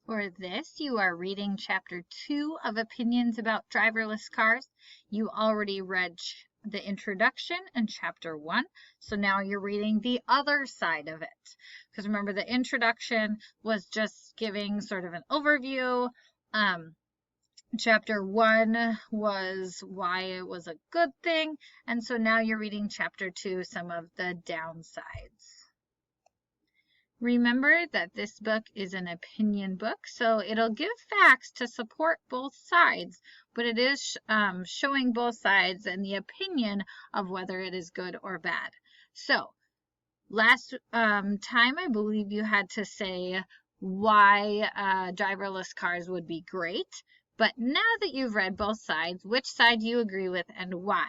For this, you are reading Chapter 2 of Opinions about Driverless Cars. You already read the introduction in Chapter 1, so now you're reading the other side of it. Because remember, the introduction was just giving sort of an overview. Chapter 1 was why it was a good thing, and so now you're reading Chapter 2, some of the downsides. Remember that this book is an opinion book, so it'll give facts to support both sides, but it is showing both sides and the opinion of whether it is good or bad. So last time, I believe you had to say why driverless cars would be great, but now that you've read both sides, which side do you agree with and why?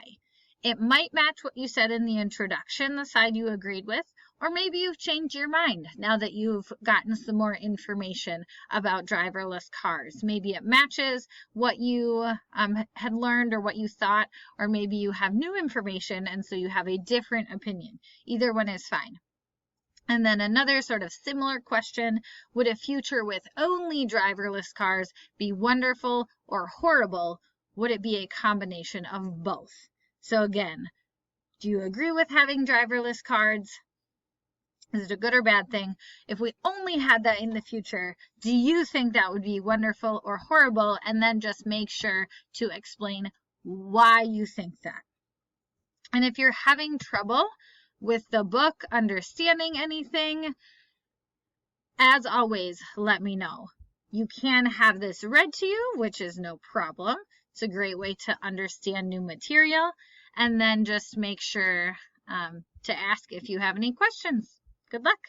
It might match what you said in the introduction, the side you agreed with, or maybe you've changed your mind now that you've gotten some more information about driverless cars. Maybe it matches what you had learned or what you thought, or maybe you have new information and so you have a different opinion. Either one is fine. And then another sort of similar question, would a future with only driverless cars be wonderful or horrible? Would it be a combination of both? So again, do you agree with having driverless cars? Is it a good or bad thing? If we only had that in the future, do you think that would be wonderful or horrible? And then just make sure to explain why you think that. And if you're having trouble with the book, understanding anything, as always, let me know. You can have this read to you, which is no problem. It's a great way to understand new material. And then just make sure to ask if you have any questions. Good luck.